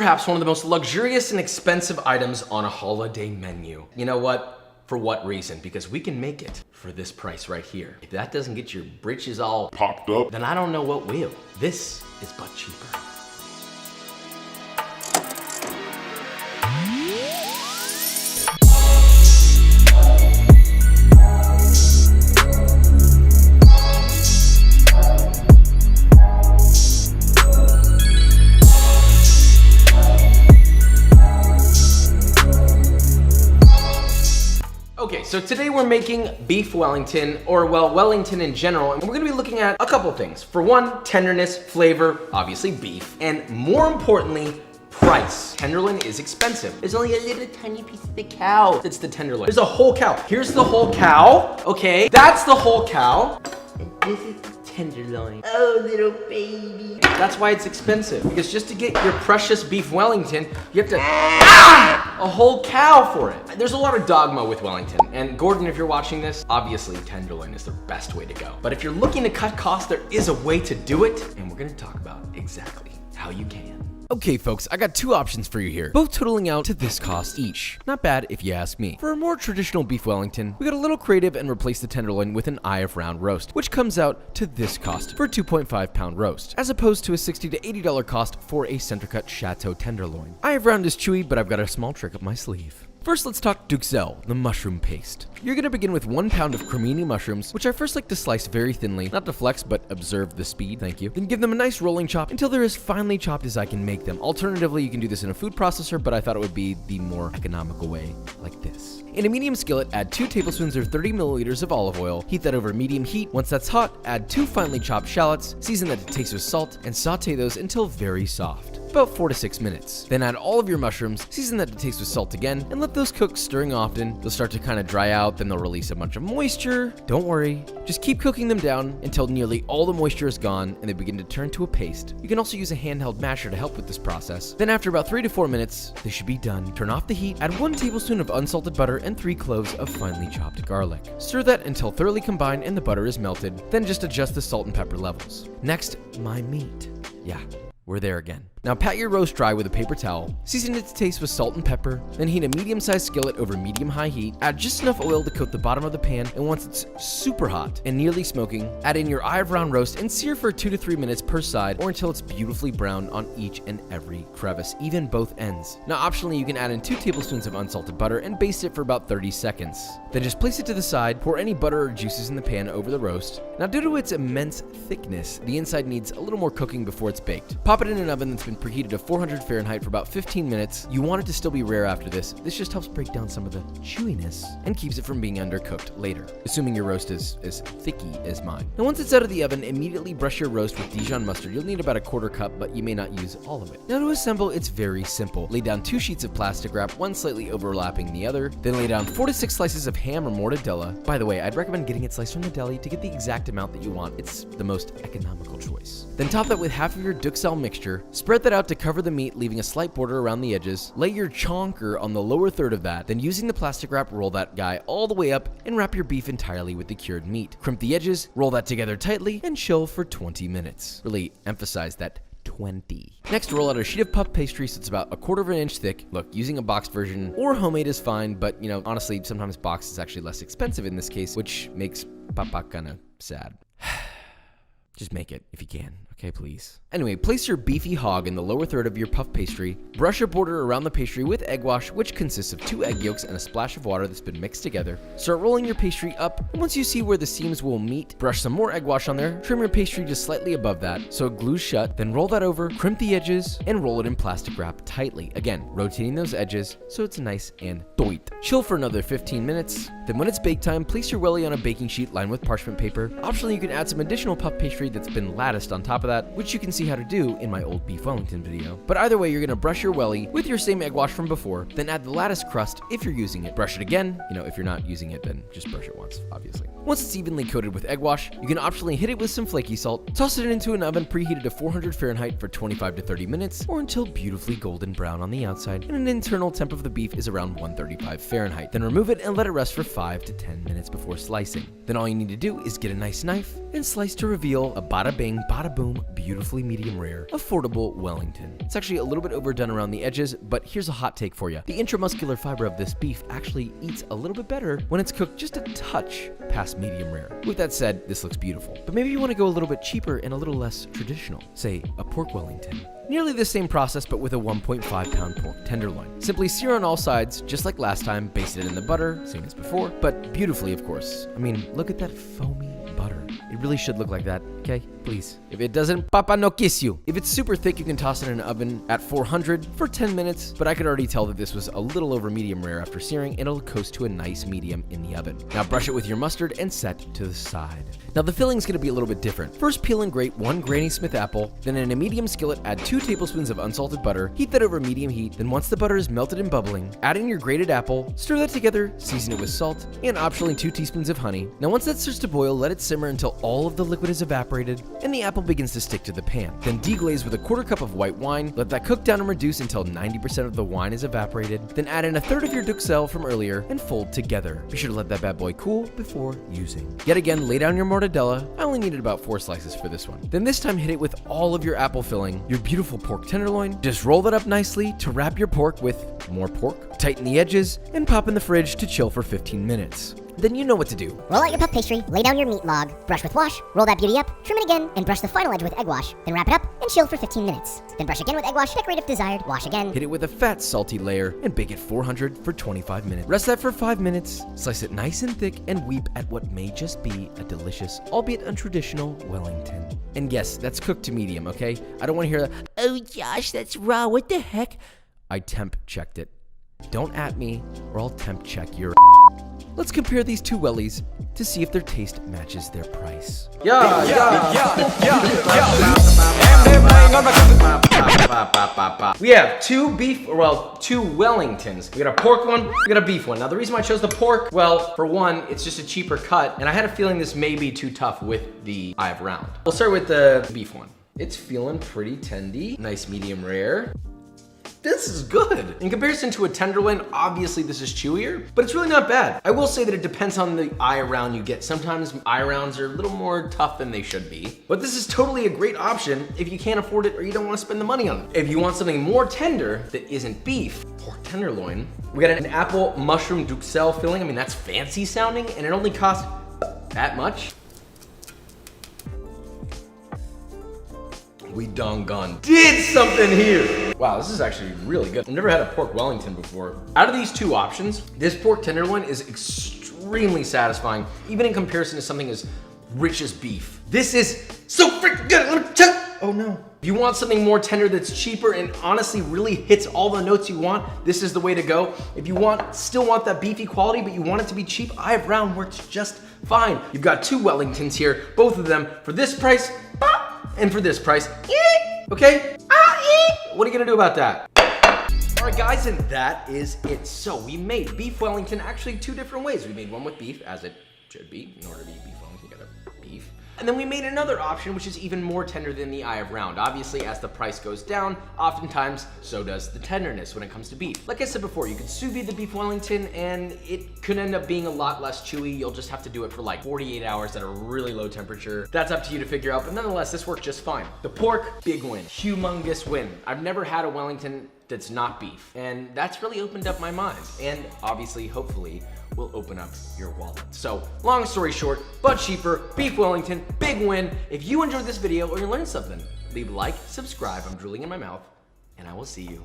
perhaps one of the most luxurious and expensive items on a holiday menu. You know what? For what reason? Because we can make it for this price right here. If that doesn't get your britches all popped up, then I don't know what will. This is butt cheaper. Okay, so today we're making beef Wellington, or well, Wellington in general, and we're gonna be looking at a couple things. For one, tenderness, flavor, obviously beef, and more importantly, price. Tenderloin is expensive. There's only a little tiny piece of the cow. It's the tenderloin. There's a whole cow. Here's the whole cow, okay? That's the whole cow. And this is the tenderloin. Oh, little baby. That's why it's expensive, because just to get your precious beef Wellington, you have to a whole cow for it. There's a lot of dogma with Wellington, and Gordon, if you're watching this, obviously tenderloin is the best way to go. But if you're looking to cut costs, there is a way to do it, and we're gonna talk about exactly how you can. Okay folks, I got two options for you here, both totaling out to this cost each. Not bad if you ask me. For a more traditional beef Wellington, we got a little creative and replaced the tenderloin with an eye of round roast, which comes out to this cost for a 2.5 pound roast, as opposed to a $60 to $80 cost for a center cut Chateau tenderloin. Eye of round is chewy, but I've got a small trick up my sleeve. First, let's talk duxelle, the mushroom paste. You're gonna begin with 1 pound of cremini mushrooms, which I first like to slice very thinly, not to flex, but observe the speed, thank you. Then give them a nice rolling chop until they're as finely chopped as I can make them. Alternatively, you can do this in a food processor, but I thought it would be the more economical way, like this. In a medium skillet, add 2 tablespoons or 30 milliliters of olive oil. Heat that over medium heat. Once that's hot, add 2 finely chopped shallots, season that to taste with salt, and saute those until very soft. About 4 to 6 minutes. Then add all of your mushrooms, season that to taste with salt again, and let those cook, stirring often. They'll start to kind of dry out, then they'll release a bunch of moisture. Don't worry, just keep cooking them down until nearly all the moisture is gone and they begin to turn to a paste. You can also use a handheld masher to help with this process. Then after about 3 to 4 minutes, they should be done. Turn off the heat, add 1 tablespoon of unsalted butter and 3 cloves of finely chopped garlic. Stir that until thoroughly combined and the butter is melted, then just adjust the salt and pepper levels. Next, my meat. Yeah, we're there again. Now pat your roast dry with a paper towel, season it to taste with salt and pepper, then heat a medium-sized skillet over medium-high heat, add just enough oil to coat the bottom of the pan, and once it's super hot and nearly smoking, add in your eye of round roast and sear for 2 to 3 minutes per side or until it's beautifully brown on each and every crevice, even both ends. Now optionally, you can add in 2 tablespoons of unsalted butter and baste it for about 30 seconds. Then just place it to the side, pour any butter or juices in the pan over the roast. Now due to its immense thickness, the inside needs a little more cooking before it's baked. Pop it in an oven that's been preheated to 400 Fahrenheit for about 15 minutes. You want it to still be rare after this. This just helps break down some of the chewiness and keeps it from being undercooked later, assuming your roast is as thicky as mine. Now once it's out of the oven, immediately brush your roast with Dijon mustard. You'll need about a 1/4 cup, but you may not use all of it. Now to assemble, it's very simple. Lay down 2 sheets of plastic wrap, one slightly overlapping the other. Then lay down 4 to 6 slices of ham or mortadella. By the way, I'd recommend getting it sliced from the deli to get the exact amount that you want. It's the most economical choice. Then top that with half of your duxelle mixture. Spread that out to cover the meat, leaving a slight border around the edges. Lay your chonker on the lower third of that. Then using the plastic wrap, roll that guy all the way up and wrap your beef entirely with the cured meat. Crimp the edges, roll that together tightly, and chill for 20 minutes. Really emphasize that 20. Next, roll out a sheet of puff pastry so it's about 1/4 inch thick. Look, using a boxed version or homemade is fine, but you know, honestly, sometimes boxed is actually less expensive in this case, which makes Papa kinda sad. Just make it if you can, okay, please. Anyway, place your beefy hog in the lower third of your puff pastry. Brush a border around the pastry with egg wash, which consists of 2 egg yolks and a splash of water that's been mixed together. Start rolling your pastry up, and once you see where the seams will meet, brush some more egg wash on there. Trim your pastry just slightly above that so it glues shut. Then roll that over, crimp the edges, and roll it in plastic wrap tightly. Again, rotating those edges so it's nice and tight. Chill for another 15 minutes. Then when it's bake time, place your welly on a baking sheet lined with parchment paper. Optionally, you can add some additional puff pastry that's been latticed on top of that, which you can see how to do in my old beef Wellington video. But either way, you're gonna brush your welly with your same egg wash from before, then add the lattice crust if you're using it. Brush it again. You know, if you're not using it, then just brush it once, obviously. Once it's evenly coated with egg wash, you can optionally hit it with some flaky salt, toss it into an oven preheated to 400 Fahrenheit for 25 to 30 minutes, or until beautifully golden brown on the outside, and an internal temp of the beef is around 135 Fahrenheit. Then remove it and let it rest for 5 to 10 minutes before slicing. Then all you need to do is get a nice knife and slice to reveal a bada bing, bada boom, home, beautifully medium rare, affordable Wellington. It's actually a little bit overdone around the edges, but here's a hot take for you. The intramuscular fiber of this beef actually eats a little bit better when it's cooked just a touch past medium rare. With that said, this looks beautiful. But maybe you want to go a little bit cheaper and a little less traditional. Say, a pork Wellington. Nearly the same process, but with a 1.5 pound pork tenderloin. Simply sear on all sides, just like last time, baste it in the butter, same as before, but beautifully, of course. I mean, look at that foamy butter. It really should look like that, okay? Please. If it doesn't, Papa no kiss you. If it's super thick, you can toss it in an oven at 400 for 10 minutes, but I could already tell that this was a little over medium rare after searing, and it'll coast to a nice medium in the oven. Now brush it with your mustard and set to the side. Now the filling's gonna be a little bit different. First, peel and grate 1 Granny Smith apple, then in a medium skillet, add 2 tablespoons of unsalted butter, heat that over medium heat, then once the butter is melted and bubbling, add in your grated apple, stir that together, season it with salt, and optionally 2 teaspoons of honey. Now once that starts to boil, let it simmer until all of the liquid is evaporated and the apple begins to stick to the pan. Then deglaze with a 1/4 cup of white wine, let that cook down and reduce until 90% of the wine is evaporated, then add in 1/3 of your duxelle from earlier and fold together. Be sure to let that bad boy cool before using. Yet again, lay down your mortadella. I only needed about 4 slices for this one. Then this time hit it with all of your apple filling, your beautiful pork tenderloin. Just roll that up nicely to wrap your pork with more pork, tighten the edges, and pop in the fridge to chill for 15 minutes. Then you know what to do. Roll out your puff pastry, lay down your meat log, brush with wash, roll that beauty up, trim it again, and brush the final edge with egg wash. Then wrap it up and chill for 15 minutes. Then brush again with egg wash, decorate if desired, wash again. Hit it with a fat, salty layer and bake at 400 for 25 minutes. Rest that for 5 minutes, slice it nice and thick, and weep at what may just be a delicious, albeit untraditional, Wellington. And yes, that's cooked to medium, okay? I don't want to hear that, oh Josh, that's raw, what the heck? I temp checked it. Don't at me, or I'll temp check your Let's compare these 2 wellies to see if their taste matches their price. We have 2 Wellingtons. We got a pork one, we got a beef one. Now the reason why I chose the pork, well, for one, it's just a cheaper cut, and I had a feeling this may be too tough with the eye of round. We'll start with the beef one. It's feeling pretty tendy, nice medium rare. This is good. In comparison to a tenderloin, obviously this is chewier, but it's really not bad. I will say that it depends on the eye round you get. Sometimes eye rounds are a little more tough than they should be, but this is totally a great option if you can't afford it or you don't want to spend the money on it. If you want something more tender that isn't beef, pork tenderloin, we got an apple mushroom duxelle filling. I mean, that's fancy sounding, and it only costs that much. We doggone did something here. Wow, this is actually really good. I've never had a pork Wellington before. Out of these 2 options, this pork tenderloin is extremely satisfying, even in comparison to something as rich as beef. This is so freaking good. Let me tell you. Oh no. If you want something more tender that's cheaper and honestly really hits all the notes you want, this is the way to go. If you still want that beefy quality, but you want it to be cheap, eye of round works just fine. You've got 2 Wellingtons here, both of them for this price, and for this price, okay? What are you gonna do about that? All right, guys, and that is it. So we made beef Wellington actually 2 different ways. We made one with beef, as it should be, in order to be beef Wellington, you gotta beef. And then we made another option, which is even more tender than the eye of round. Obviously, as the price goes down, oftentimes, so does the tenderness when it comes to beef. Like I said before, you could sous vide the beef Wellington, and it could end up being a lot less chewy. You'll just have to do it for like 48 hours at a really low temperature. That's up to you to figure out, but nonetheless, this worked just fine. The pork, big win, humongous win. I've never had a Wellington that's not beef, and that's really opened up my mind, and obviously, hopefully, will open up your wallet. So, long story short, but cheaper, beef Wellington, big win. If you enjoyed this video or you learned something, leave a like, subscribe, I'm drooling in my mouth, and I will see you